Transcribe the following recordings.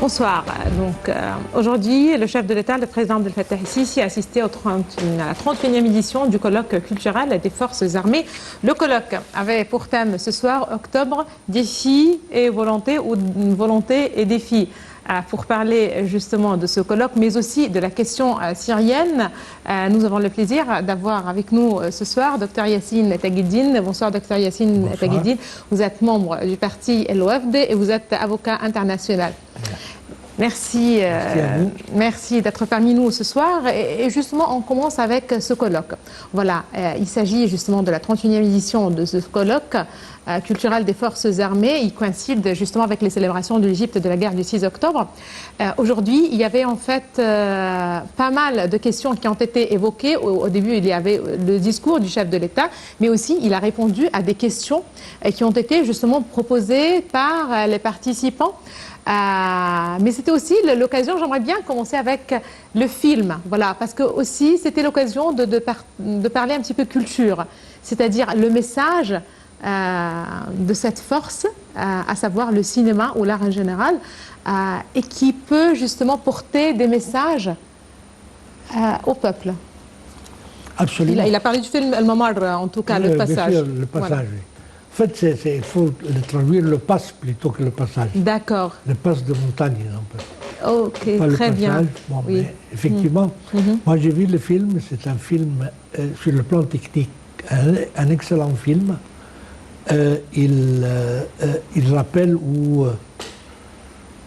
Bonsoir. Aujourd'hui, le chef de l'État, le président Abdel Fattah el-Sisi, a assisté à la 31e édition du colloque culturel des forces armées. Le colloque avait pour thème ce soir, octobre, défis et volonté, ou volonté et défis. Pour parler justement de ce colloque, mais aussi de la question syrienne, nous avons le plaisir d'avoir avec nous ce soir Dr Yassine Taghiddine. Bonsoir Dr Yassine Taghiddine. Vous êtes membre du parti l'OFD et vous êtes avocat international. Merci, merci d'être parmi nous ce soir. Et justement, on commence avec ce colloque. Voilà, il s'agit justement de la 31e édition de ce colloque culturel des forces armées. Il coïncide justement avec les célébrations de l'Égypte de la guerre du 6 octobre. Aujourd'hui, il y avait en fait pas mal de questions qui ont été évoquées. Au début, il y avait le discours du chef de l'État, mais aussi il a répondu à des questions qui ont été justement proposées par les participants. Mais c'était aussi l'occasion, j'aimerais bien commencer avec le film, voilà, parce que aussi c'était l'occasion de parler un petit peu culture, c'est-à-dire le message de cette force, à savoir le cinéma ou l'art en général, et qui peut justement porter des messages au peuple. Absolument. Il a parlé du film Al-Mamar, en tout cas, le passage. Bien sûr, le passage, voilà. oui. En fait, il faut le traduire le passe plutôt que le passage. D'accord. Le passe de montagne, un peu. Ok, pas très bien. Bon, oui. Mais effectivement, moi j'ai vu le film, c'est un film sur le plan technique, un excellent film. Il rappelle ou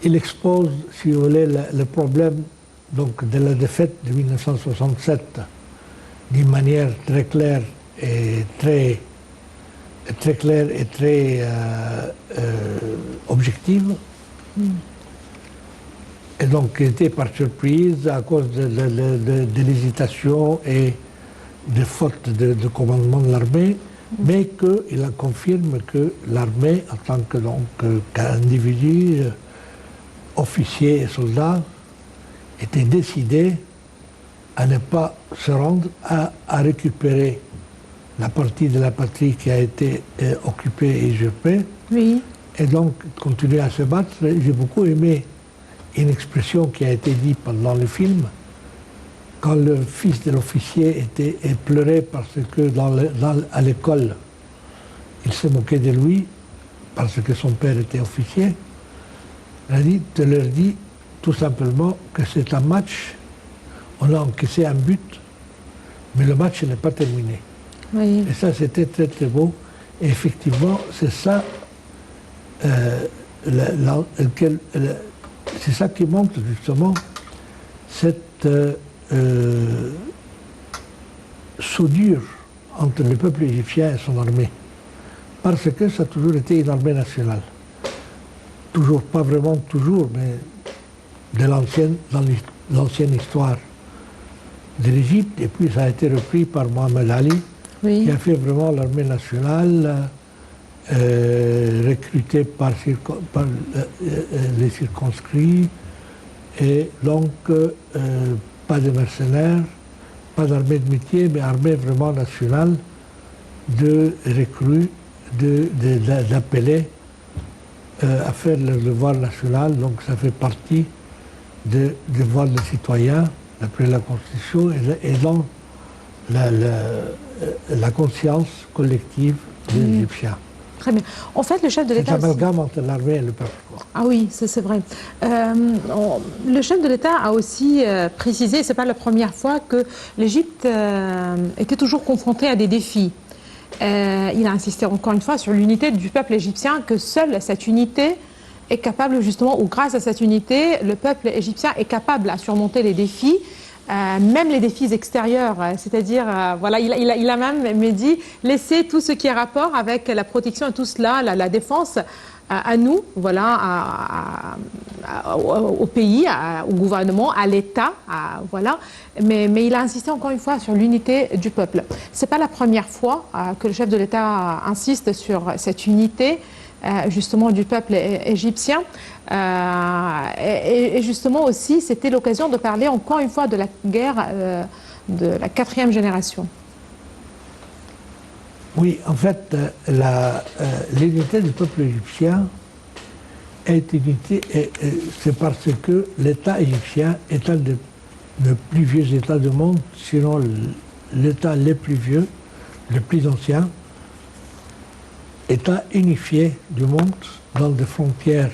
il expose, si vous voulez, le problème donc, de la défaite de 1967 d'une manière très claire et très objective. Et donc, il était par surprise à cause de l'hésitation et des fautes de commandement de l'armée, mais qu'il confirme que l'armée, en tant qu'individu, officier et soldat, était décidé à ne pas se rendre, à récupérer la partie de la patrie qui a été occupée et usurpée, oui. Et donc continuer à se battre. J'ai beaucoup aimé une expression qui a été dite pendant le film, quand le fils de l'officier pleurait parce que à l'école, il se moquait de lui, parce que son père était officier. Il leur dit tout simplement que c'est un match, on a encaissé un but, mais le match n'est pas terminé. Oui. Et ça, c'était très très beau. Et effectivement, c'est ça, c'est ça qui montre justement cette soudure entre le peuple égyptien et son armée. Parce que ça a toujours été une armée nationale. Toujours, pas vraiment toujours, mais dans l'ancienne histoire de l'Égypte. Et puis ça a été repris par Mohamed Ali, oui. qui a fait vraiment l'armée nationale, recrutée par les circonscrits, et donc pas de mercenaires, pas d'armée de métier, mais armée vraiment nationale de recrues, d'appeler à faire le devoir national. Donc ça fait partie du devoir des citoyens, d'après la Constitution, et dans la conscience collective des Égyptiens. Très bien. En fait, le chef de l'État... C'est l'amalgame entre l'armée et le peuple. Ah oui, c'est vrai. Le chef de l'État a aussi précisé, ce n'est pas la première fois, que l'Égypte était toujours confrontée à des défis. Il a insisté encore une fois sur l'unité du peuple égyptien, que seule cette unité est capable justement, ou grâce à cette unité, le peuple égyptien est capable à surmonter les défis, même les défis extérieurs, c'est-à-dire, voilà, il a même dit, laisser tout ce qui est rapport avec la protection et tout cela, la défense, à nous, voilà, au pays, au gouvernement, à l'État, voilà. Mais il a insisté encore une fois sur l'unité du peuple. C'est pas la première fois que le chef de l'État insiste sur cette unité, justement, du peuple égyptien. Et justement aussi, c'était l'occasion de parler encore une fois de la guerre de la 4e génération. Oui, en fait, l'unité du peuple égyptien est unité, c'est parce que l'État égyptien est un des plus vieux États du monde, sinon l'État le plus vieux, le plus ancien, État unifié du monde dans des frontières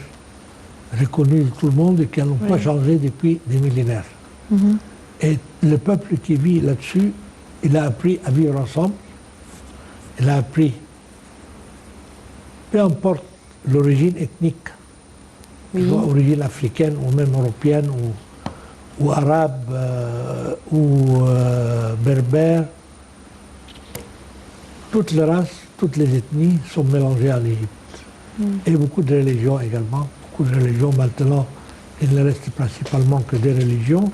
reconnues de tout le monde et qui n'ont pas changé depuis des millénaires. Et le peuple qui vit là-dessus, il a appris à vivre ensemble, il a appris, peu importe l'origine ethnique, soit origine africaine ou même européenne ou arabe ou berbère, toutes les races, toutes les ethnies sont mélangées en Égypte. Et beaucoup de religions également. Beaucoup de religions maintenant, il ne reste principalement que des religions,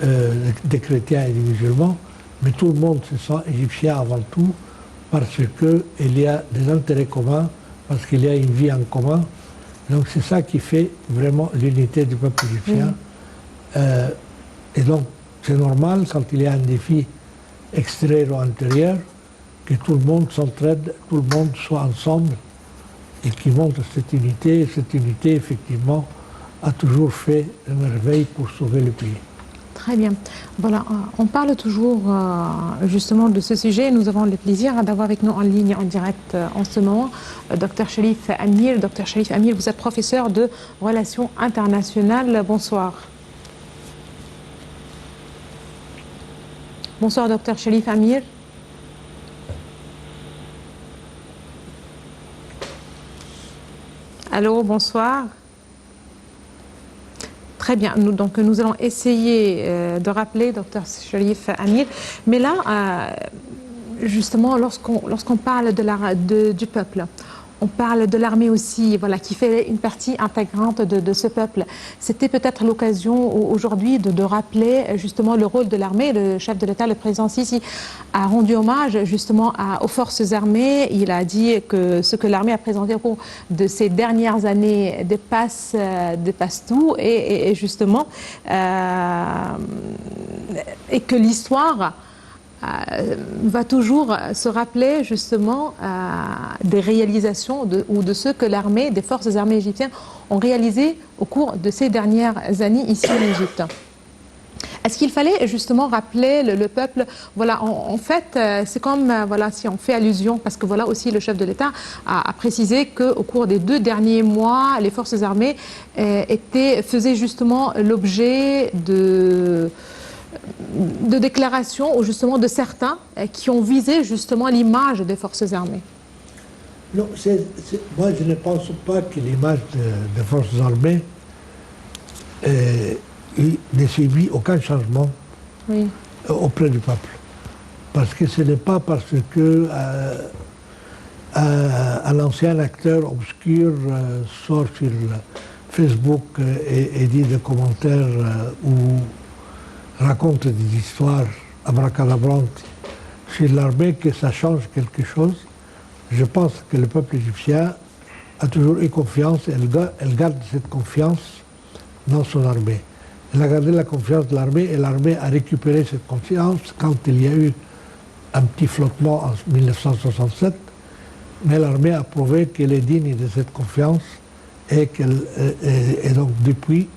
des chrétiens et des musulmans, mais tout le monde se sent égyptien avant tout parce qu'il y a des intérêts communs, parce qu'il y a une vie en commun. Donc c'est ça qui fait vraiment l'unité du peuple égyptien. Et donc c'est normal quand il y a un défi extérieur ou intérieur que tout le monde s'entraide, tout le monde soit ensemble et qui montre cette unité. Et cette unité, effectivement, a toujours fait des merveilles pour sauver le pays. Très bien. Voilà, on parle toujours justement de ce sujet. Nous avons le plaisir d'avoir avec nous en ligne, en direct en ce moment, Dr Cherif Amir. Dr Cherif Amir, vous êtes professeur de relations internationales. Bonsoir. Bonsoir, Dr Cherif Amir. Allô, bonsoir. Très bien, nous allons essayer de rappeler Dr Cherif Amir. Mais là, justement, lorsqu'on parle du peuple, on parle de l'armée aussi, voilà, qui fait une partie intégrante de ce peuple. C'était peut-être l'occasion aujourd'hui de rappeler justement le rôle de l'armée. Le chef de l'État, le président Sisi, a rendu hommage justement aux forces armées. Il a dit que ce que l'armée a présenté au cours de ces dernières années dépasse tout et justement et que l'histoire va toujours se rappeler justement des réalisations ou de ce que l'armée, des forces armées égyptiennes ont réalisé au cours de ces dernières années ici en Égypte. Est-ce qu'il fallait justement rappeler le peuple? Voilà, en fait, c'est comme voilà, si on fait allusion, parce que voilà aussi le chef de l'État a précisé qu'au cours des 2 derniers mois, les forces armées faisaient justement l'objet de déclarations ou justement de certains qui ont visé justement l'image des forces armées. Non, moi je ne pense pas que l'image des forces armées ne subit aucun changement auprès du peuple. Parce que ce n'est pas parce que un ancien acteur obscur sort sur Facebook et dit des commentaires ou raconte des histoires abracadabrantes sur l'armée que ça change quelque chose. Je pense que le peuple égyptien a toujours eu confiance et elle garde cette confiance dans son armée. Elle a gardé la confiance de l'armée et l'armée a récupéré cette confiance quand il y a eu un petit flottement en 1967. Mais l'armée a prouvé qu'elle est digne de cette confiance et donc depuis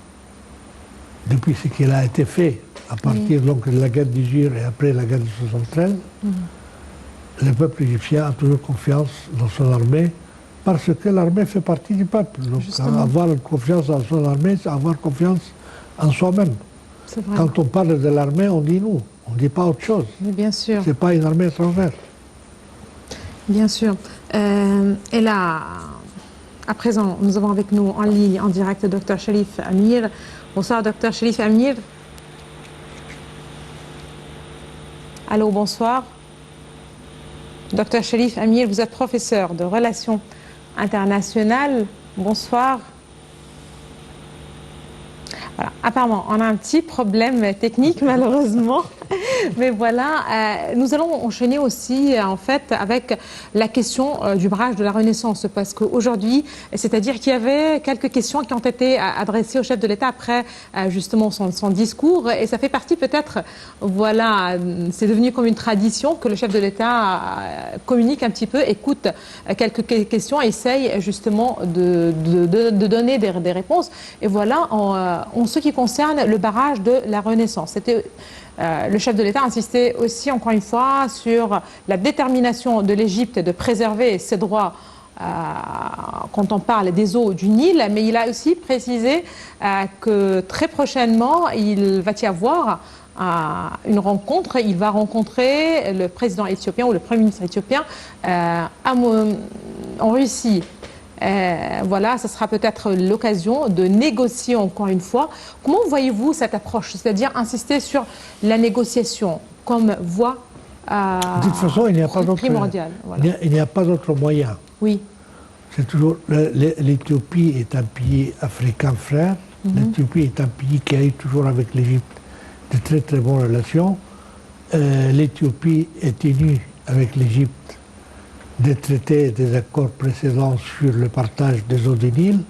ce qui a été fait à partir donc, de la guerre d'Usure et après la guerre de 1973, le peuple égyptien a toujours confiance dans son armée parce que l'armée fait partie du peuple. Donc avoir confiance en son armée, c'est avoir confiance en soi-même. Quand on parle de l'armée, on dit nous, on ne dit pas autre chose. Mais bien sûr. Ce n'est pas une armée étrangère. Bien sûr. Et là, à présent, nous avons avec nous en ligne, en direct, Dr Cherif Amir. Bonsoir, Dr Cherif Amir. Allô, bonsoir. Dr Cherif Amir, vous êtes professeur de relations internationales. Bonsoir. Voilà. Apparemment, on a un petit problème technique, malheureusement. Mais voilà, nous allons enchaîner aussi en fait avec la question du barrage de la Renaissance, parce qu'aujourd'hui, c'est-à-dire qu'il y avait quelques questions qui ont été adressées au chef de l'État après justement son discours, et ça fait partie peut-être, voilà, c'est devenu comme une tradition que le chef de l'État communique un petit peu, écoute quelques questions, essaye justement de donner des réponses. Et voilà, en ce qui concerne le barrage de la Renaissance, c'était le chef de l'État insistait aussi, encore une fois, sur la détermination de l'Égypte de préserver ses droits quand on parle des eaux du Nil, mais il a aussi précisé que très prochainement, il va y avoir une rencontre. Il va rencontrer le président éthiopien ou le premier ministre éthiopien en Russie. Voilà, ce sera peut-être l'occasion de négocier encore une fois. Comment voyez-vous cette approche, c'est-à-dire insister sur la négociation comme voie de toute façon, il n'y a pas primordiale, voilà. Il n'y a pas d'autre moyen. Oui. C'est toujours l'Éthiopie est un pays africain frère. L'Éthiopie est un pays qui a eu toujours avec l'Égypte de très très bonnes relations. L'Éthiopie est tenue avec l'Égypte des traités, des accords précédents sur le partage des eaux du Nil.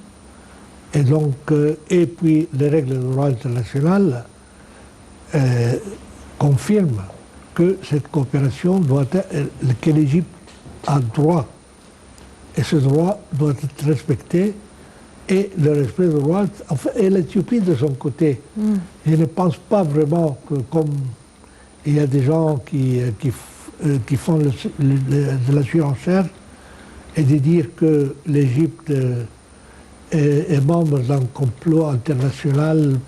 Et donc, et puis les règles de droit international confirment que cette coopération doit être, que l'Égypte a droit. Et ce droit doit être respecté. Et le respect du droit, enfin, et l'Éthiopie de son côté, je ne pense pas vraiment que comme il y a des gens qui font de la surenchère et de dire que l'Égypte est membre d'un complot international,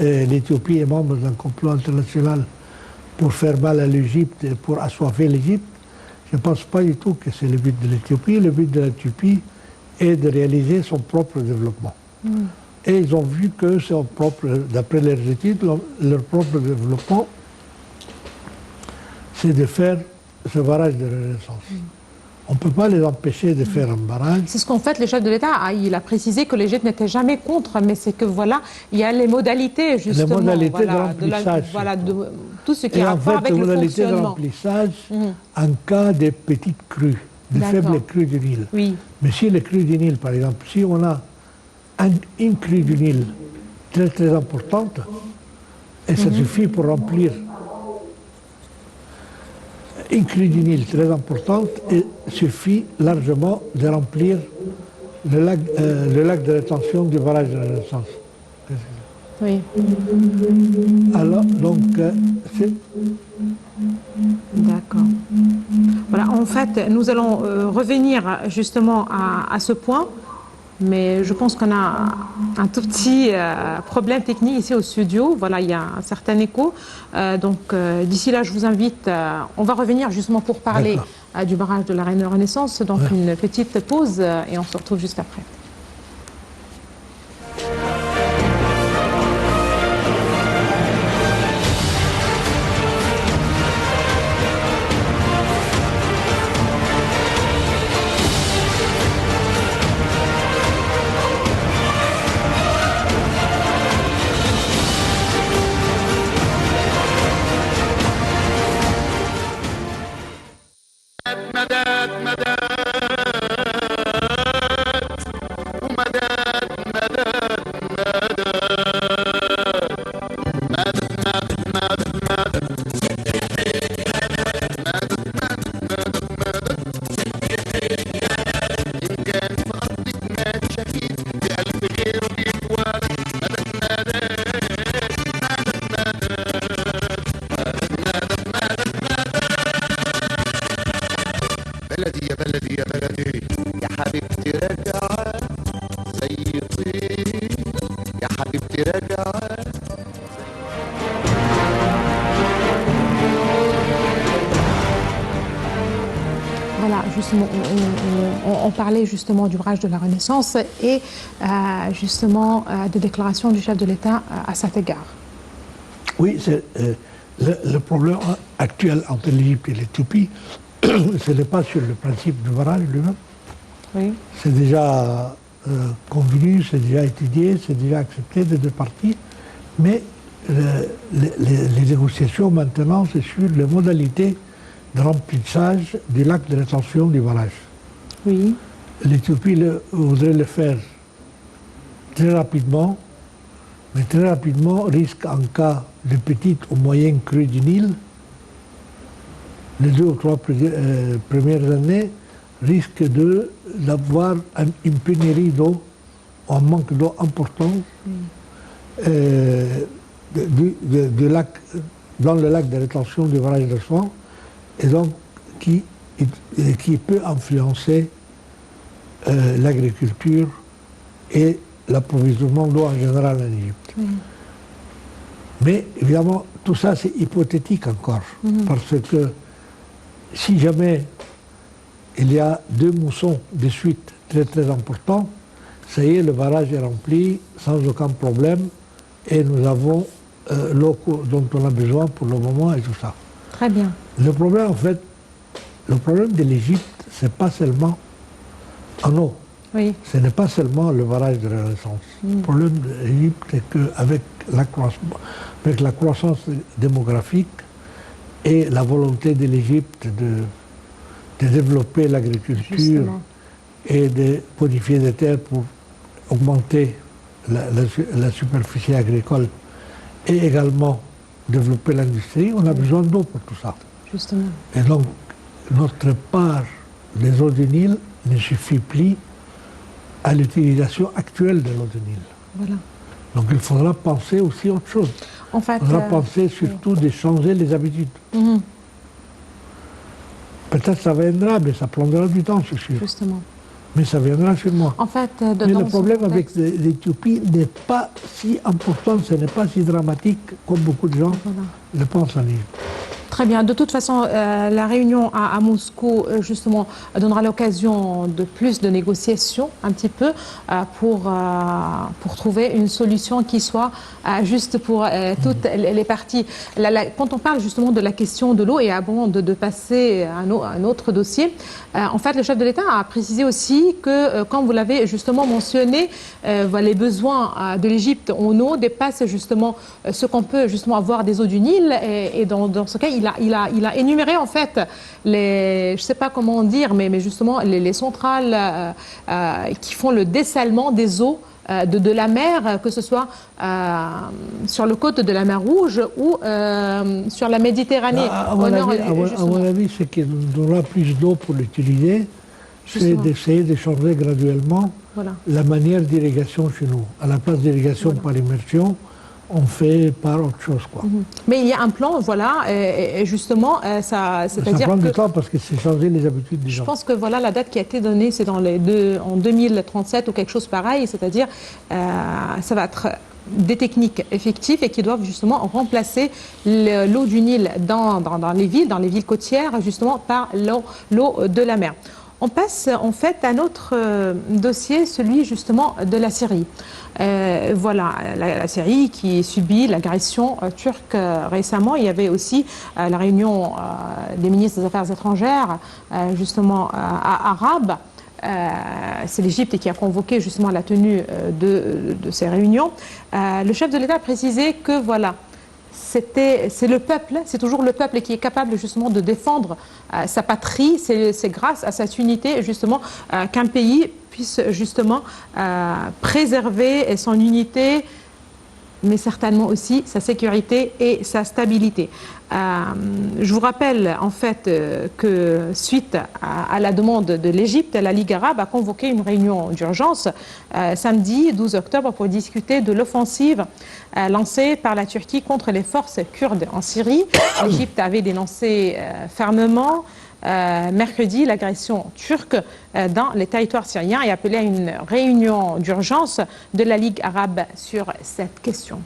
l'Éthiopie est membre d'un complot international pour faire mal à l'Égypte et pour assoiffer l'Égypte. Je ne pense pas du tout que c'est le but de l'Éthiopie. Le but de l'Éthiopie est de réaliser son propre développement. Et ils ont vu que d'après leurs études, leur propre développement, c'est de faire ce barrage de Renaissance. On ne peut pas les empêcher de faire un barrage. C'est ce qu'en fait le chef de l'État il a précisé que l'Égypte n'était jamais contre, mais c'est que voilà, il y a les modalités justement. Les modalités de remplissage. De tout ce qui a rapport avec le fonctionnement. Les modalités de remplissage en cas de petites crues, de faibles crues du Nil. Oui. Mais si les crues du Nil, par exemple, si on a une crue du Nil très très importante, et ça suffit pour remplir une crue du Nil très importante et suffit largement de remplir le lac de rétention du barrage de la Renaissance. Oui. Alors, donc, c'est... D'accord. Voilà, en fait, nous allons revenir justement à ce point, mais je pense qu'on a un tout petit problème technique ici au studio. Voilà, il y a un certain écho. Donc, d'ici là, je vous invite, on va revenir justement pour parler du barrage de la Renaissance. Donc, une petite pause et on se retrouve juste après. Voilà, justement, on parlait justement du barrage de la Renaissance et justement des déclarations du chef de l'État à cet égard. Oui, c'est le problème actuel entre l'Égypte et l'Éthiopie, ce n'est pas sur le principe du barrage lui-même. Oui. C'est déjà convenu, c'est déjà étudié, c'est déjà accepté des deux parties, mais les négociations maintenant, c'est sur les modalités de remplissage du lac de rétention du barrage. Oui. L'Éthiopie voudrait le faire très rapidement, mais très rapidement risque en cas de petite ou moyenne crue du Nil, les 2 ou 3 premières années, risque d'avoir une pénurie d'eau, un manque d'eau important dans le lac de rétention du barrage de Soin, et donc qui peut influencer l'agriculture et l'approvisionnement d'eau en général en Égypte. Mais évidemment, tout ça c'est hypothétique encore, parce que si jamais il y a 2 moussons de suite très très importants, ça y est, le barrage est rempli sans aucun problème et nous avons l'eau dont on a besoin pour le moment et tout ça. Très bien. Le problème, en fait, le problème de l'Égypte, c'est pas seulement en eau. Oui. Ce n'est pas seulement le barrage de Renaissance. Le problème de l'Égypte, c'est qu'avec la croissance démographique et la volonté de l'Égypte de développer l'agriculture et de modifier des terres pour augmenter la superficie agricole et également développer l'industrie, on a besoin d'eau pour tout ça. Justement. Et donc, notre part des eaux du Nil ne suffit plus à l'utilisation actuelle de l'eau du Nil. Voilà. Donc il faudra penser aussi à autre chose. En fait, il faudra penser surtout de changer les habitudes. Peut-être ça viendra, mais ça prendra du temps, c'est sûr. Justement. Mais ça viendra sûrement. En fait, mais le problème avec l'Éthiopie n'est pas si important, ce n'est pas si dramatique comme beaucoup de gens le pensent en Égypte. Très bien. De toute façon, la réunion à Moscou, justement, donnera l'occasion de plus de négociations, un petit peu, pour trouver une solution qui soit juste pour toutes les parties. Quand on parle justement de la question de l'eau, et avant de passer à un autre dossier, en fait, le chef de l'État a précisé aussi que, comme vous l'avez justement mentionné, les besoins de l'Égypte en eau dépassent justement ce qu'on peut justement avoir des eaux du Nil, et dans ce cas, il a énuméré en fait je ne sais pas comment dire, mais justement les centrales qui font le dessalement des eaux de la mer, que ce soit sur le côte de la mer Rouge ou sur la Méditerranée. À mon avis, ce qui nous donnera plus d'eau pour l'utiliser, c'est d'essayer de changer graduellement la manière d'irrigation chez nous. À la place d'irrigation par immersion, on fait par autre chose, quoi. Mais il y a un plan, et justement, ça prend du temps parce que c'est changer les habitudes des gens. Je pense que la date qui a été donnée, c'est en 2037 ou quelque chose pareil, c'est-à-dire ça va être des techniques effectives et qui doivent justement remplacer l'eau du Nil dans les villes côtières, justement par l'eau de la mer. On passe en fait à notre dossier, celui justement de la Syrie. La Syrie qui subit l'agression turque récemment. Il y avait aussi la réunion des ministres des Affaires étrangères, justement arabes. C'est l'Égypte qui a convoqué justement la tenue de ces réunions. Le chef de l'État a précisé que c'est le peuple, c'est toujours le peuple qui est capable justement de défendre sa patrie. C'est grâce à cette unité justement qu'un pays puisse justement préserver son unité, mais certainement aussi sa sécurité et sa stabilité. Je vous rappelle en fait que suite à la demande de l'Égypte, la Ligue arabe a convoqué une réunion d'urgence samedi 12 octobre pour discuter de l'offensive lancée par la Turquie contre les forces kurdes en Syrie. L'Égypte avait dénoncé fermement mercredi l'agression turque dans les territoires syriens et appelé à une réunion d'urgence de la Ligue arabe sur cette question.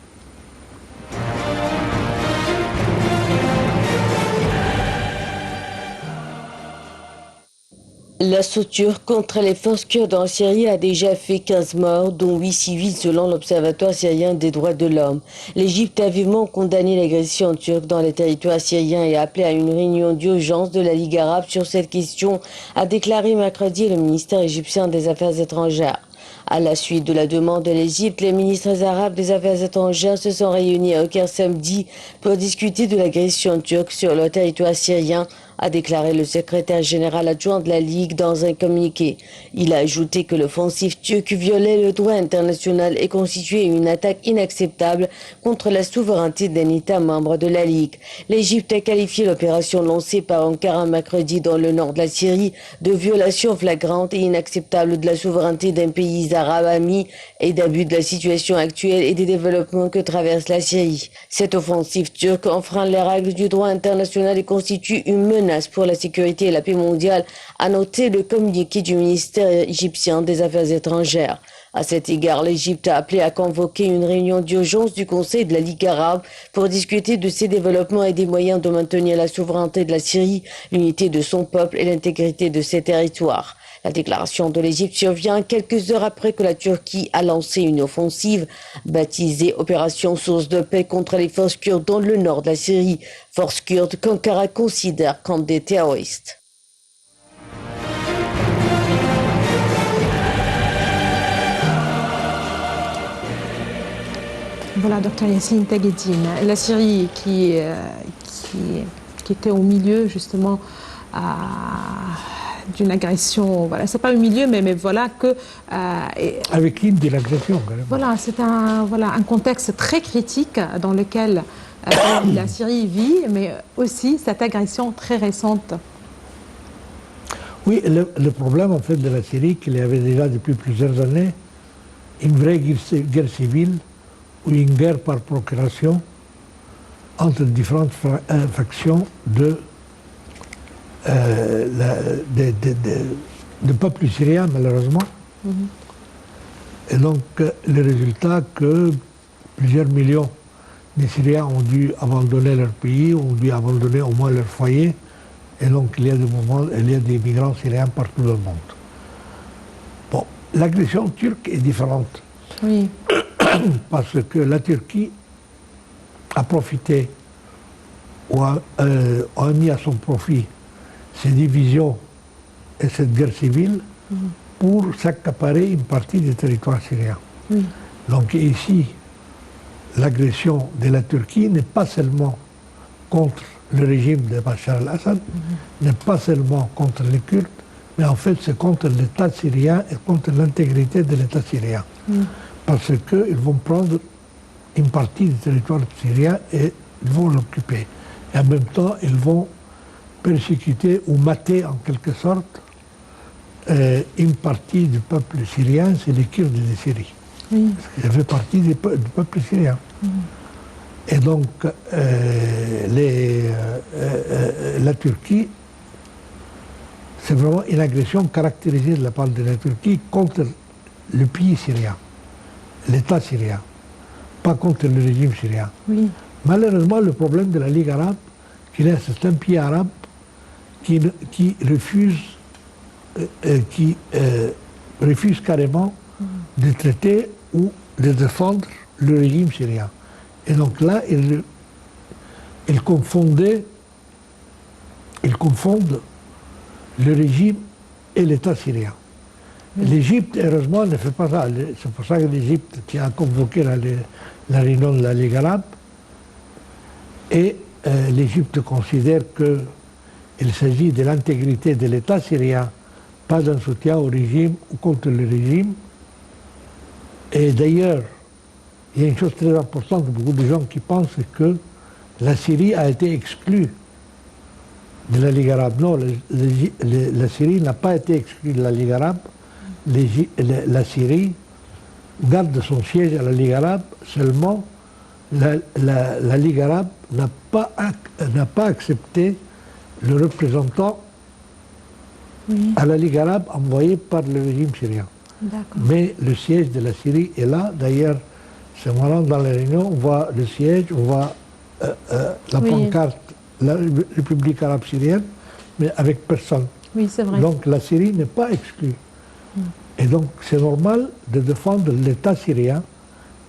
L'assaut turc contre les forces kurdes en Syrie a déjà fait 15 morts, dont 8 civils selon l'Observatoire syrien des droits de l'homme. L'Égypte a vivement condamné l'agression turque dans les territoires syriens et a appelé à une réunion d'urgence de la Ligue arabe sur cette question, a déclaré mercredi le ministère égyptien des Affaires étrangères. À la suite de la demande de l'Égypte, les ministres arabes des Affaires étrangères se sont réunis à Caire samedi pour discuter de l'agression turque sur le territoire syrien, a déclaré le secrétaire général adjoint de la Ligue dans un communiqué. Il a ajouté que l'offensive turque violait le droit international et constituait une attaque inacceptable contre la souveraineté d'un État membre de la Ligue. L'Égypte a qualifié l'opération lancée par Ankara mercredi dans le nord de la Syrie de violation flagrante et inacceptable de la souveraineté d'un pays arabe ami et d'abus de la situation actuelle et des développements que traverse la Syrie. Cette offensive turque enfreint les règles du droit international et constitue une menace pour la sécurité et la paix mondiale, a noté le communiqué du ministère égyptien des Affaires étrangères. À cet égard, l'Égypte a appelé à convoquer une réunion d'urgence du Conseil de la Ligue arabe pour discuter de ces développements et des moyens de maintenir la souveraineté de la Syrie, l'unité de son peuple et l'intégrité de ses territoires. La déclaration de l'Égypte survient quelques heures après que la Turquie a lancé une offensive baptisée Opération Source de paix contre les forces kurdes dans le nord de la Syrie, forces kurdes qu'Ankara considère comme des terroristes. Voilà, Dr Yassine Tagueddine. La Syrie qui était au milieu justement d'une agression, voilà, c'est pas au milieu, mais voilà que... avec l'hymne de l'agression, quand même. Voilà, c'est un contexte très critique dans lequel la Syrie vit, mais aussi cette agression très récente. Oui, le problème en fait de la Syrie, qu'il y avait déjà depuis plusieurs années, une vraie guerre civile, ou une guerre par procuration entre différentes factions de peuple syrien, malheureusement. Et donc, le résultat que plusieurs millions de Syriens ont dû abandonner leur pays, ont dû abandonner au moins leur foyer, et donc il y a des migrants syriens partout dans le monde. Bon, l'agression turque est différente. Oui. Parce que la Turquie a profité ou a mis à son profit ces divisions et cette guerre civile pour s'accaparer une partie du territoire syrien. Donc ici, l'agression de la Turquie n'est pas seulement contre le régime de Bachar al-Assad, n'est pas seulement contre les Kurdes, mais en fait c'est contre l'État syrien et contre l'intégrité de l'État syrien. Parce qu'ils vont prendre une partie du territoire syrien et ils vont l'occuper. Et en même temps, ils vont persécuter ou mater en quelque sorte une partie du peuple syrien, c'est les Kurdes de Syrie. Parce qu'ils fait partie du peuple syrien. Et donc, la Turquie, c'est vraiment une agression caractérisée de la part de la Turquie contre le pays syrien. L'État syrien, pas contre le régime syrien. Malheureusement, le problème de la Ligue arabe, c'est un pays arabe qui refuse carrément de traiter ou de défendre le régime syrien. Et donc là, ils confondent le régime et l'État syrien. L'Égypte, heureusement, ne fait pas ça. C'est pour ça que l'Égypte qui a convoqué la réunion de la Ligue arabe. Et l'Égypte considère qu'il s'agit de l'intégrité de l'État syrien, pas d'un soutien au régime ou contre le régime. Et d'ailleurs, il y a une chose très importante, beaucoup de gens qui pensent que la Syrie a été exclue de la Ligue arabe. Non, la Syrie n'a pas été exclue de la Ligue arabe. La Syrie garde son siège à la Ligue arabe, seulement la Ligue arabe n'a pas accepté le représentant à la Ligue arabe envoyé par le régime syrien. Mais le siège de la Syrie est là. D'ailleurs, c'est marrant, dans la réunion, on voit le siège, on voit la pancarte, la République arabe syrienne, mais avec personne. Oui, c'est vrai. Donc la Syrie n'est pas exclue. Et donc c'est normal de défendre l'État syrien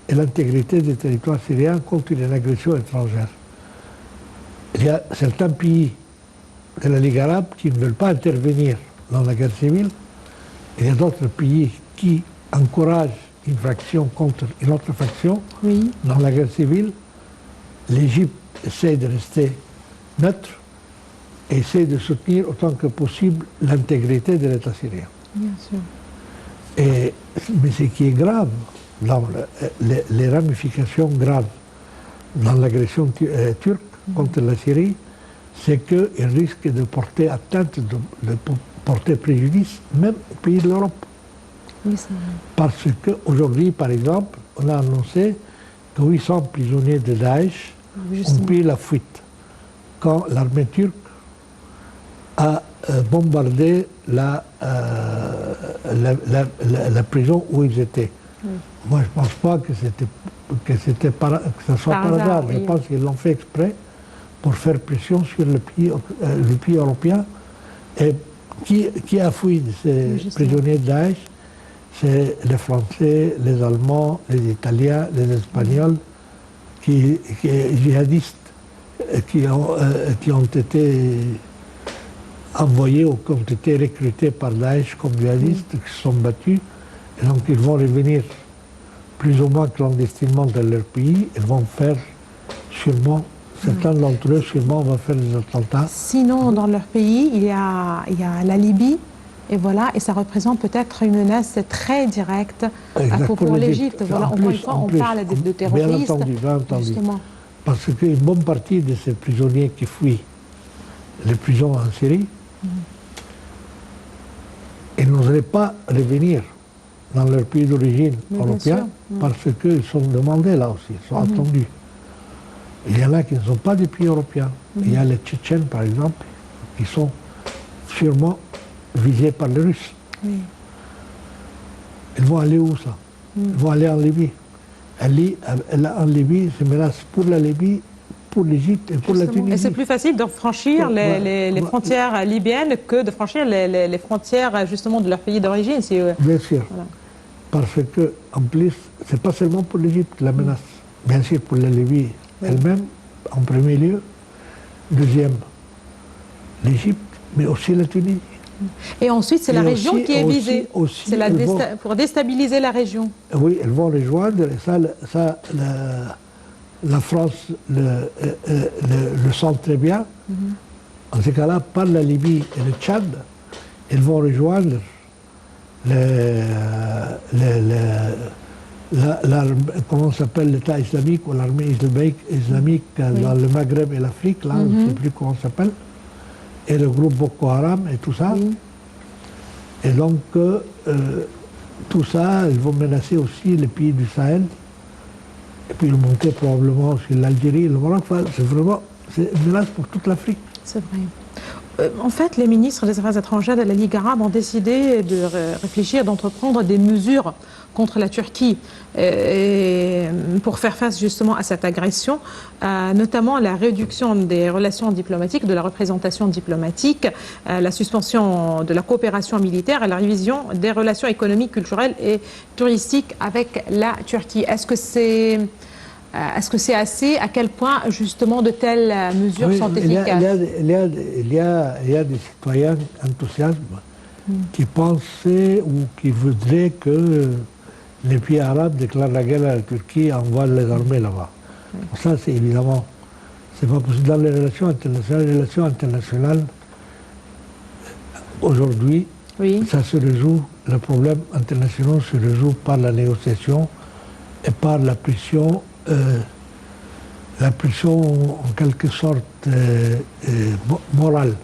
et l'intégrité des territoires syriens contre une agression étrangère. Il y a certains pays de la Ligue arabe qui ne veulent pas intervenir dans la guerre civile. Il y a d'autres pays qui encouragent une faction contre une autre faction Oui, dans la guerre civile. L'Égypte essaie de rester neutre et essaie de soutenir autant que possible l'intégrité de l'État syrien. bien sûr. Mais ce qui est grave, dans les ramifications graves dans l'agression turque contre la Syrie, c'est qu'il risque de porter atteinte, de porter préjudice même aux pays de l'Europe. Oui, c'est vrai. Parce qu'aujourd'hui, par exemple, on a annoncé que 800 prisonniers de Daesh ont Justement. pris la fuite quand l'armée turque a bombardé la prison où ils étaient. Moi, je ne pense pas que ce soit par hasard. Oui. Je pense qu'ils l'ont fait exprès pour faire pression sur le pays européen. Et qui a fui de ces Justement. prisonniers de Daesh? C'est les Français, les Allemands, les Italiens, les Espagnols, djihadistes qui ont été envoyés ou qui ont été recrutés par Daesh comme djihadistes, qui se sont battus. Et donc ils vont revenir plus ou moins clandestinement dans leur pays. Ils vont faire sûrement, certains d'entre eux sûrement vont faire des attentats. Sinon, dans leur pays, il y a la Libye, et voilà, et ça représente peut-être une menace très directe pour l'Égypte. Voilà, encore une fois, on parle de terroristes. Bien entendu. Justement. Parce qu'une bonne partie de ces prisonniers qui fuient les prisons en Syrie, ils n'oseraient pas revenir dans leur pays d'origine européen parce qu'ils sont demandés là aussi, ils sont attendus. Il y en a qui ne sont pas des pays européens. Il y a les Tchétchènes, par exemple, qui sont sûrement visés par les Russes. Oui. Ils vont aller où, ça? Ils vont aller en Libye. En Libye, c'est une menace pour la Libye, pour l'Égypte et pour la Tunisie. Et c'est plus facile de franchir les frontières libyennes que de franchir les frontières justement de leur pays d'origine. Bien sûr. Voilà. Parce que, en plus, c'est pas seulement pour l'Égypte la menace. Bien sûr pour la Libye elle-même, en premier lieu. Deuxième, l'Égypte, mais aussi la Tunisie. Et ensuite, c'est la région qui est visée. C'est C'est pour déstabiliser la région. Oui, elles vont rejoindre, et ça la France le sent très bien. En ce cas-là, par la Libye et le Tchad, ils vont rejoindre comment s'appelle l'État islamique ou l'armée islamique dans le Maghreb et l'Afrique, là, je ne sais plus comment ça s'appelle, et le groupe Boko Haram et tout ça. Et donc, tout ça, ils vont menacer aussi les pays du Sahel, et puis ils vont monter probablement sur l'Algérie, le Maroc. Enfin, c'est une menace pour toute l'Afrique. C'est vrai. En fait, les ministres des Affaires étrangères de la Ligue arabe ont décidé de réfléchir, d'entreprendre des mesures contre la Turquie pour faire face justement à cette agression, notamment la réduction des relations diplomatiques, de la représentation diplomatique, la suspension de la coopération militaire et la révision des relations économiques, culturelles et touristiques avec la Turquie. Est-ce que c'est assez? À quel point, justement, de telles mesures sont efficaces? Il y a des citoyens enthousiastes qui pensaient ou qui voudraient que les pays arabes déclarent la guerre à la Turquie et envoient les armées là-bas. Ça, c'est évidemment, c'est pas possible. Dans les relations internationales, aujourd'hui, ça se résout, le problème international se résout par la négociation et par la pression en quelque sorte morale.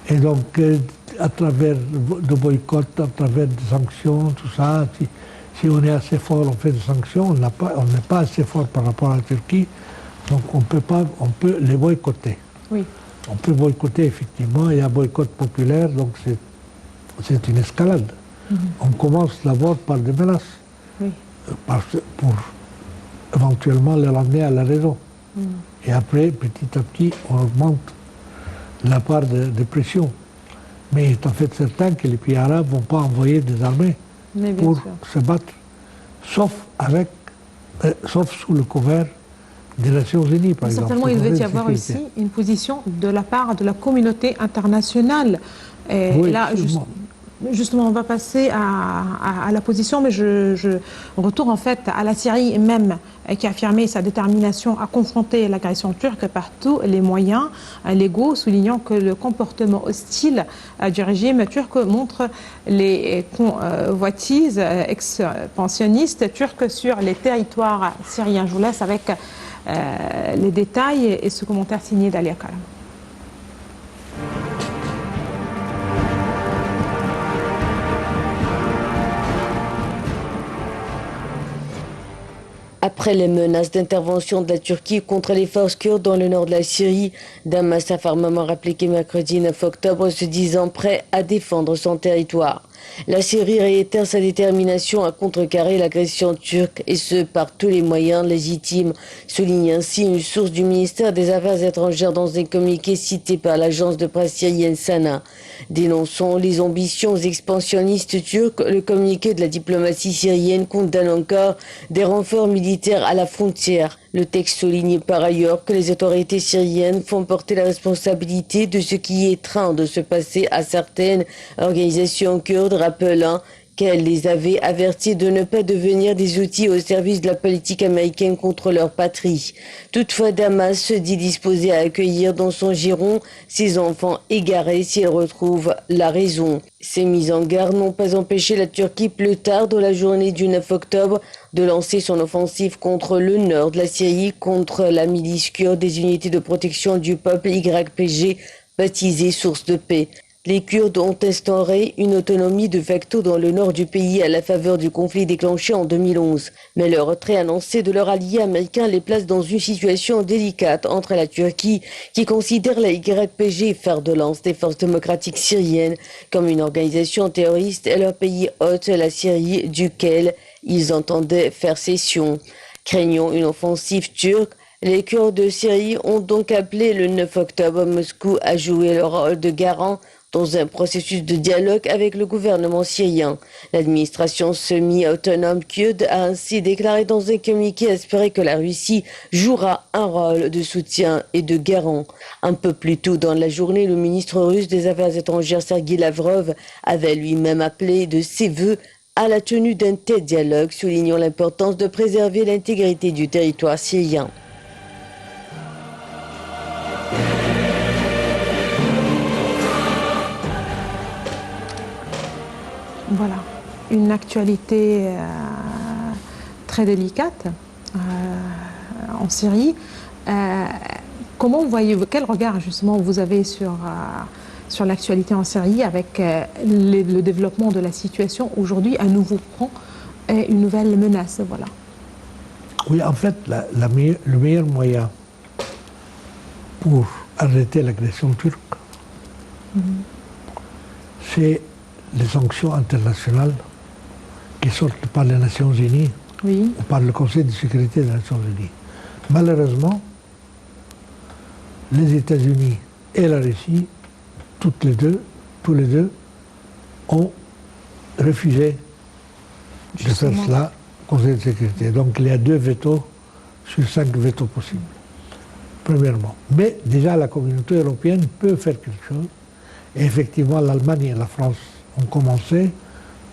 Et donc, à travers de boycotts, à travers des sanctions, tout ça, si on est assez fort, on fait des sanctions, on n'est pas assez fort par rapport à la Turquie, donc on peut les boycotter. On peut boycotter, effectivement, il y a un boycott populaire, donc c'est une escalade. On commence d'abord par des menaces, pour éventuellement les ramener à la raison. Et après, petit à petit, on augmente la part de pression. Mais il est en fait certain que les pays arabes ne vont pas envoyer des armées Mais bien pour sûr. se battre, sauf sous le couvert des Nations Unies, par exemple. Certainement, il le devait Conseil y de avoir sécurité. aussi une position de la part de la communauté internationale. Et Oui, là, absolument. justement, on va passer à la position, mais je retourne en fait à la Syrie même, qui a affirmé sa détermination à confronter l'agression turque par tous les moyens légaux, soulignant que le comportement hostile du régime turc montre les convoitises expansionnistes turques sur les territoires syriens. Je vous laisse avec les détails et ce commentaire signé d'Alia Karam. Après les menaces d'intervention de la Turquie contre les forces kurdes dans le nord de la Syrie, Damas a fermement répliqué mercredi 9 octobre, se disant prêt à défendre son territoire. La Syrie réitère sa détermination à contrecarrer l'agression turque, et ce par tous les moyens légitimes, souligne ainsi une source du ministère des Affaires étrangères dans un communiqué cité par l'agence de presse syrienne Sana. Dénonçant les ambitions expansionnistes turques, le communiqué de la diplomatie syrienne condamne encore des renforts militaires à la frontière. Le texte souligne par ailleurs que les autorités syriennes font porter la responsabilité de ce qui est en train de se passer à certaines organisations kurdes, rappelant qu'elle les avait avertis de ne pas devenir des outils au service de la politique américaine contre leur patrie. Toutefois, Damas se dit disposé à accueillir dans son giron ses enfants égarés s'ils retrouvent la raison. Ces mises en garde n'ont pas empêché la Turquie plus tard dans la journée du 9 octobre de lancer son offensive contre le nord de la Syrie, contre la milice kurde des unités de protection du peuple YPG, baptisée Source de paix. Les Kurdes ont instauré une autonomie de facto dans le nord du pays à la faveur du conflit déclenché en 2011. Mais le retrait annoncé de leur allié américain les place dans une situation délicate entre la Turquie, qui considère la YPG, fer de lance des forces démocratiques syriennes, comme une organisation terroriste, et leur pays hôte, la Syrie, duquel ils entendaient faire cession. Craignant une offensive turque, les Kurdes de Syrie ont donc appelé le 9 octobre Moscou à jouer le rôle de garant dans un processus de dialogue avec le gouvernement syrien. L'administration semi-autonome kurde a ainsi déclaré dans un communiqué espérer que la Russie jouera un rôle de soutien et de garant. Un peu plus tôt dans la journée, le ministre russe des Affaires étrangères Sergueï Lavrov avait lui-même appelé de ses vœux à la tenue d'un tel dialogue, soulignant l'importance de préserver l'intégrité du territoire syrien. Voilà, une actualité très délicate en Syrie. Comment voyez-vous, quel regard justement vous avez sur l'actualité en Syrie avec le développement de la situation aujourd'hui, un nouveau front et une nouvelle menace, voilà. Oui, en fait, le meilleur moyen pour arrêter l'agression turque, c'est les sanctions internationales qui sortent par les Nations Unies Oui. ou par le Conseil de sécurité des Nations Unies. Malheureusement, les États-Unis et la Russie, tous les deux, ont refusé de faire Justement. cela au Conseil de sécurité. Donc il y a 2 vétos sur 5 vétos possibles, premièrement. Mais déjà la communauté européenne peut faire quelque chose. Et effectivement, l'Allemagne et la France ont commencé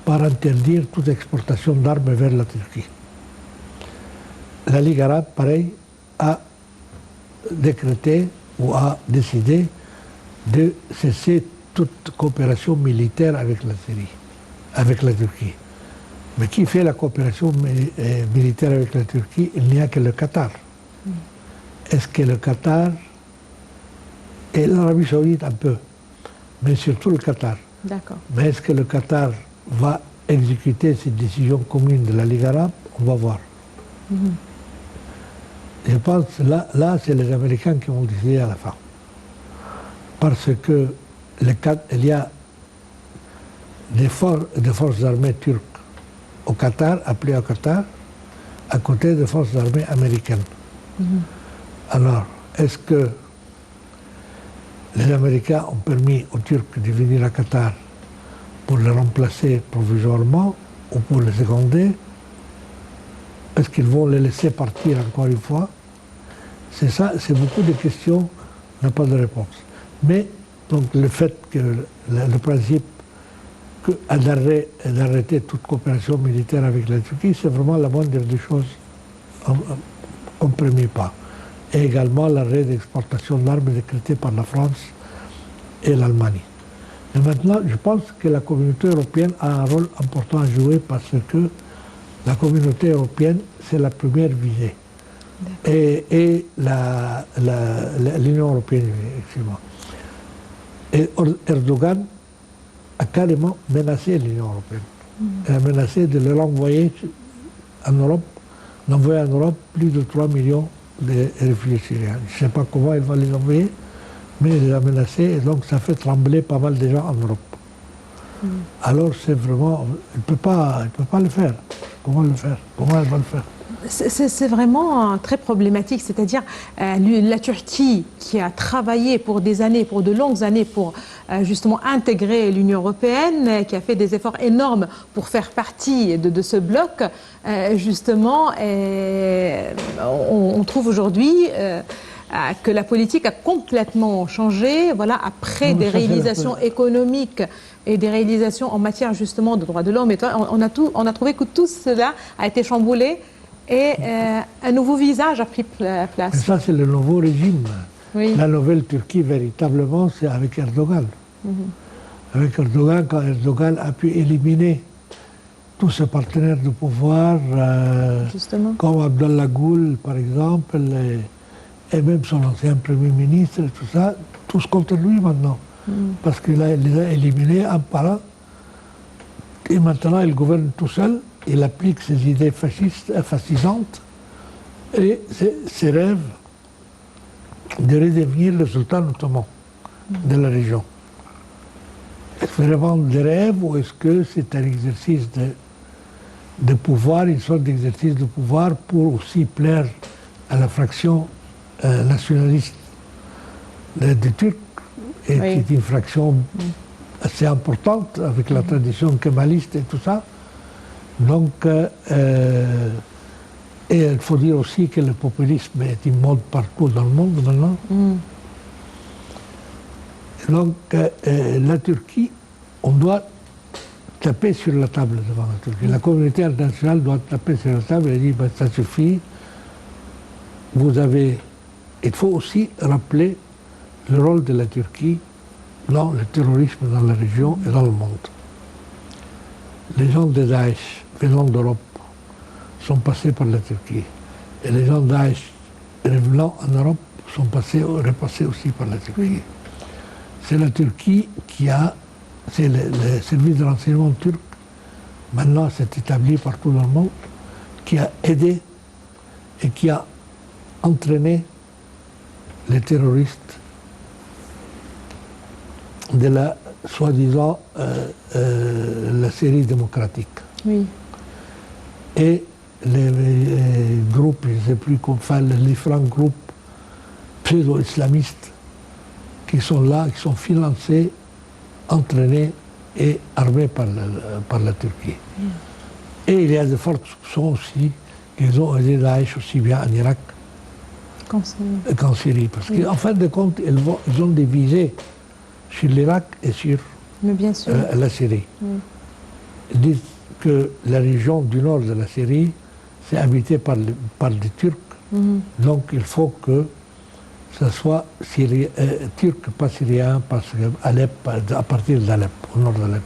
par interdire toute exportation d'armes vers la Turquie. La Ligue arabe, pareil, a décrété ou a décidé de cesser toute coopération militaire avec la Syrie, avec la Turquie. Mais qui fait la coopération militaire avec la Turquie? Il n'y a que le Qatar. Est-ce que le Qatar et l'Arabie Saoudite un peu, mais surtout le Qatar. D'accord. Mais est-ce que le Qatar va exécuter cette décision commune de la Ligue arabe? On va voir. Je pense que là c'est les Américains qui vont décider à la fin. Parce que il y a des forces armées turques au Qatar, appelées au Qatar, à côté des forces armées américaines. Alors, est-ce que Les Américains ont permis aux Turcs de venir à Qatar pour les remplacer provisoirement ou pour les seconder. Est-ce qu'ils vont les laisser partir encore une fois? C'est ça, c'est beaucoup de questions, on n'a pas de réponse. Mais donc le fait que le principe d'arrêter toute coopération militaire avec la Turquie, c'est vraiment la moindre des choses qu'on ne permet pas. Et également l'arrêt d'exportation d'armes décrété par la France et l'Allemagne. Et maintenant, je pense que la communauté européenne a un rôle important à jouer parce que la communauté européenne, c'est la première visée. Et l'Union européenne, effectivement. Et Erdogan a carrément menacé l'Union européenne. Il a menacé de leur envoyer en Europe, d'envoyer en Europe plus de 3 millions de réfugiés syriens. Je ne sais pas comment il va les envoyer, mais il les a menacés et donc ça fait trembler pas mal de gens en Europe. Alors c'est vraiment, il ne peut pas le faire. Comment le faire? Comment elle va le faire? C'est vraiment très problématique, c'est-à-dire la Turquie qui a travaillé pour des années, pour de longues années, pour justement intégrer l'Union européenne, qui a fait des efforts énormes pour faire partie de ce bloc, justement, on trouve aujourd'hui que la politique a complètement changé, voilà, après des réalisations économiques et des réalisations en matière justement de droits de l'homme. On a trouvé que tout cela a été chamboulé. Et un nouveau visage a pris place. Et ça, c'est le nouveau régime. Oui. La nouvelle Turquie, véritablement, c'est avec Erdogan. Avec Erdogan, quand Erdogan a pu éliminer tous ses partenaires de pouvoir, comme Abdallah Gül, par exemple, et même son ancien Premier ministre, et tout ça, tous contre lui maintenant. Parce qu'il les a éliminés un par un. Et maintenant, il gouverne tout seul. Il applique ses idées fascisantes et ses rêves de redevenir le sultan ottoman de la région. Est-ce vraiment des rêves ou est-ce que c'est un exercice de pouvoir, une sorte d'exercice de pouvoir pour aussi plaire à la fraction nationaliste des Turcs, et qui est une fraction assez importante avec la tradition kémaliste et tout ça. Donc, et il faut dire aussi que le populisme est une mode partout dans le monde maintenant. Donc, la Turquie, on doit taper sur la table devant la Turquie. La communauté internationale doit taper sur la table et dire, ben, ça suffit, vous avez... Il faut aussi rappeler le rôle de la Turquie dans le terrorisme dans la région et dans le monde. Les gens de Daesh venant d'Europe sont passés par la Turquie. Et les gens de Daesh revenant en Europe sont repassés aussi par la Turquie. C'est la Turquie qui a, c'est le service de renseignement turc, maintenant c'est établi partout dans le monde, qui a aidé et qui a entraîné les terroristes de la soi-disant la Syrie démocratique. Oui. Et les groupes, je ne sais plus comment faire, les différents groupes pseudo-islamistes qui sont là, qui sont financés, entraînés et armés par la Turquie. Et il y a de fortes soupçons aussi qu'ils ont aidé Daesh aussi bien en Irak qu'en Syrie. Parce qu'en fin de compte, ils ont des visées sur l'Irak et sur la Syrie. Ils disent que la région du nord de la Syrie, c'est habité par des Turcs. Donc il faut que ce soit turc, pas syrien, parce qu'Alep, à partir d'Alep, au nord d'Alep.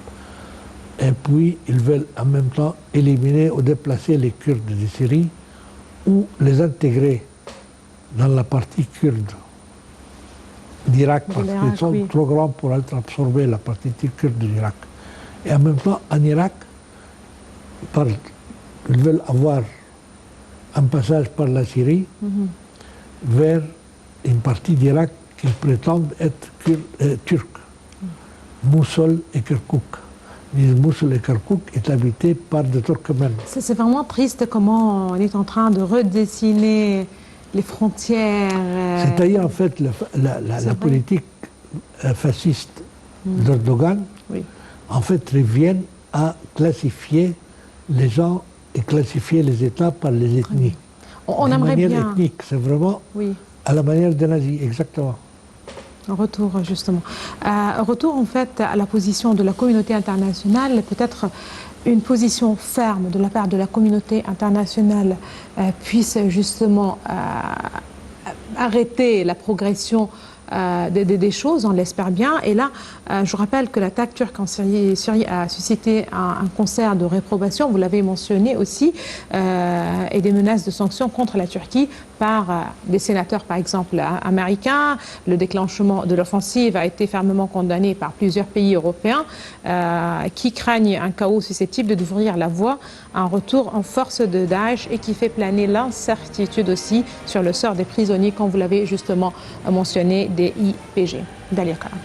Et puis ils veulent en même temps éliminer ou déplacer les Kurdes de Syrie ou les intégrer dans la partie kurde d'Irak, parce qu'ils sont trop grands pour être absorbés, la partie kurde de l'Irak. Et en même temps, en Irak, ils veulent avoir un passage par la Syrie vers une partie d'Irak qu'ils prétendent être turque, Mossoul et Kirkouk. Mossoul et Kirkouk est habité par des Turkmènes. C'est vraiment triste comment on est en train de redessiner les frontières. C'est-à-dire, en fait, la politique fascistes d'Erdogan, Oui. en fait, reviennent à classifier les gens et classifier les États par les ethnies. On De aimerait manière bien. ethnique, c'est vraiment Oui. à la manière des nazis, exactement. Un retour, justement. Un retour, en fait, à la position de la communauté internationale, peut-être une position ferme de la part de la communauté internationale puisse justement arrêter la progression des choses, on l'espère bien. Et là, je rappelle que l'attaque turque en Syrie a suscité un concert de réprobation, vous l'avez mentionné aussi, et des menaces de sanctions contre la Turquie par des sénateurs, par exemple, américains. Le déclenchement de l'offensive a été fermement condamné par plusieurs pays européens qui craignent un chaos susceptible d'ouvrir la voie à un retour en force de Daesh et qui fait planer l'incertitude aussi sur le sort des prisonniers, comme vous l'avez justement mentionné, des IPG. Dalia Karam.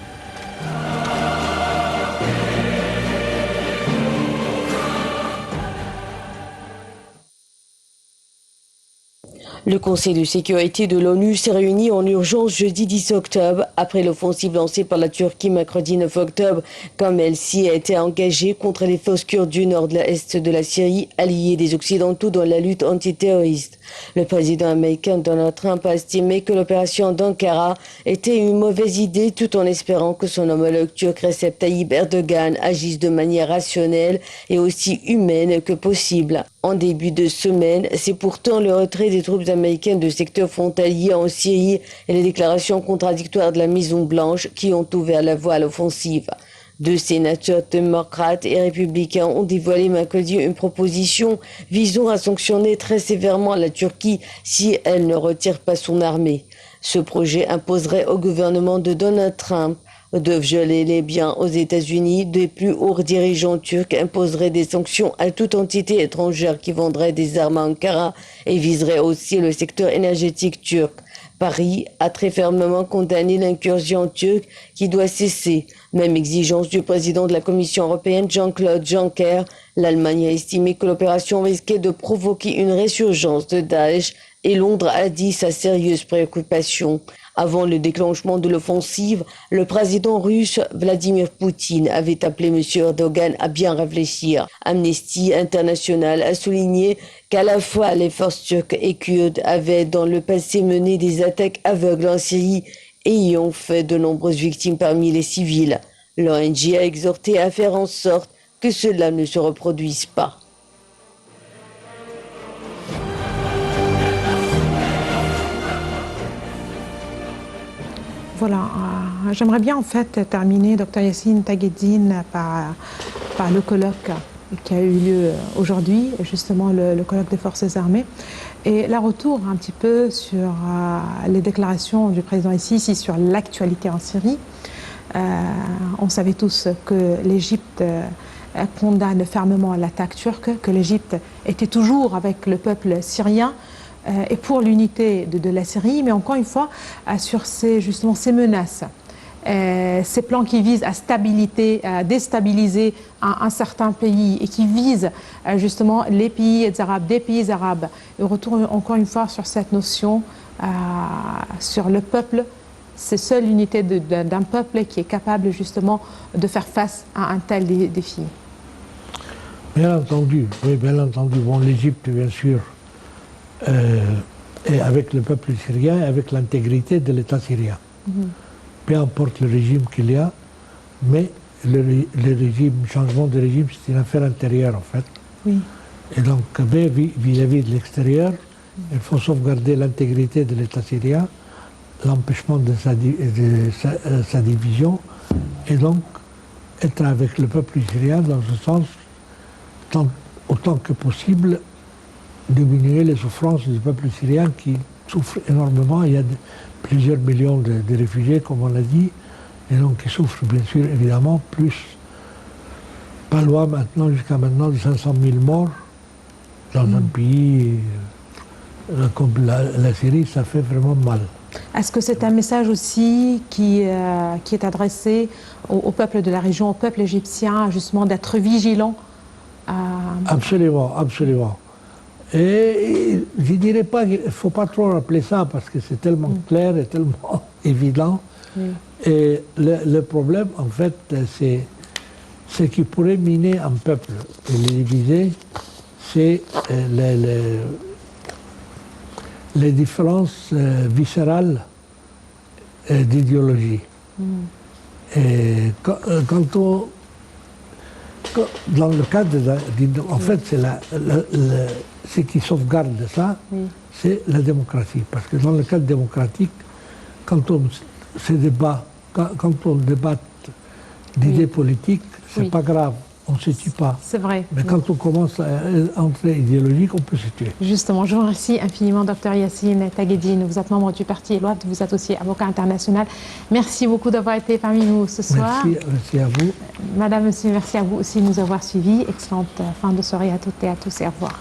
Le Conseil de sécurité de l'ONU s'est réuni en urgence jeudi 10 octobre après l'offensive lancée par la Turquie mercredi 9 octobre, comme elle s'y a été engagée contre les forces kurdes du nord de l'est de la Syrie, alliées des Occidentaux dans la lutte antiterroriste. Le président américain Donald Trump a estimé que l'opération d'Ankara était une mauvaise idée tout en espérant que son homologue turc Recep Tayyip Erdogan agisse de manière rationnelle et aussi humaine que possible. En début de semaine, c'est pourtant le retrait des troupes américaines de secteurs frontaliers en Syrie et les déclarations contradictoires de la Maison-Blanche qui ont ouvert la voie à l'offensive. Deux sénateurs démocrates et républicains ont dévoilé mercredi une proposition visant à sanctionner très sévèrement la Turquie si elle ne retire pas son armée. Ce projet imposerait au gouvernement de Donald Trump de geler les biens aux États-Unis. Des plus hauts dirigeants turcs imposeraient des sanctions à toute entité étrangère qui vendrait des armes à Ankara et viserait aussi le secteur énergétique turc. Paris a très fermement condamné l'incursion turque qui doit cesser. Même exigence du président de la Commission européenne Jean-Claude Juncker. L'Allemagne a estimé que l'opération risquait de provoquer une résurgence de Daesh et Londres a dit sa sérieuse préoccupation. Avant le déclenchement de l'offensive, le président russe Vladimir Poutine avait appelé M. Erdogan à bien réfléchir. Amnesty International a souligné qu'à la fois les forces turques et kurdes avaient dans le passé mené des attaques aveugles en Syrie et y ont fait de nombreuses victimes parmi les civils. L'ONG a exhorté à faire en sorte que cela ne se reproduise pas. Voilà, j'aimerais bien en fait terminer, Dr Yassine Tagheddine, par le colloque qui a eu lieu aujourd'hui, justement le colloque des forces armées, et la retour un petit peu sur les déclarations du président Sisi sur l'actualité en Syrie. On savait tous que l'Égypte condamne fermement l'attaque turque, que l'Égypte était toujours avec le peuple syrien et pour l'unité de la Syrie, mais encore une fois sur justement ces menaces, ces plans qui visent à déstabiliser un certain pays et qui visent justement les pays arabes, des pays arabes. Et on retourne encore une fois sur cette notion, sur le peuple. C'est seule l'unité d'un peuple qui est capable justement de faire face à un tel défi. Bien entendu, oui, bien entendu. Bon, l'Égypte, bien sûr, et avec le peuple syrien, avec l'intégrité de l'État syrien. Peu importe le régime qu'il y a, mais le changement de régime, c'est une affaire intérieure en fait. Oui. Et donc, vis-à-vis de l'extérieur, il faut sauvegarder l'intégrité de l'État syrien, l'empêchement de sa division, et donc être avec le peuple syrien dans ce sens, autant que possible, diminuer les souffrances du peuple syrien qui souffre énormément. Il y a plusieurs millions de réfugiés, comme on l'a dit, et donc qui souffrent bien sûr évidemment plus, pas loin maintenant, jusqu'à maintenant, de 500 000 morts dans un pays comme la Syrie, ça fait vraiment mal. Est-ce que c'est un message aussi qui est adressé au peuple de la région, au peuple égyptien, justement d'être vigilant Absolument, absolument. Et je ne dirais pas qu'il ne faut pas trop rappeler ça parce que c'est tellement clair et tellement évident Et le problème, en fait, c'est ce qui pourrait miner un peuple et le diviser, c'est les différences viscérales d'idéologie. Et dans le cadre en fait, c'est ce qui sauvegarde ça, c'est la démocratie. Parce que dans le cadre démocratique, quand on se débat, quand on débat d'idées politiques, c'est pas grave, on ne se tue pas. C'est vrai. Mais quand on commence à entrer idéologique, on peut se tuer. Justement, je vous remercie infiniment, Dr Yassine Taguedine. Vous êtes membre du parti ELOAFD, vous êtes aussi avocat international. Merci beaucoup d'avoir été parmi nous ce soir. Merci à vous. Madame, monsieur, merci à vous aussi de nous avoir suivis. Excellente fin de soirée à toutes et à tous et au revoir.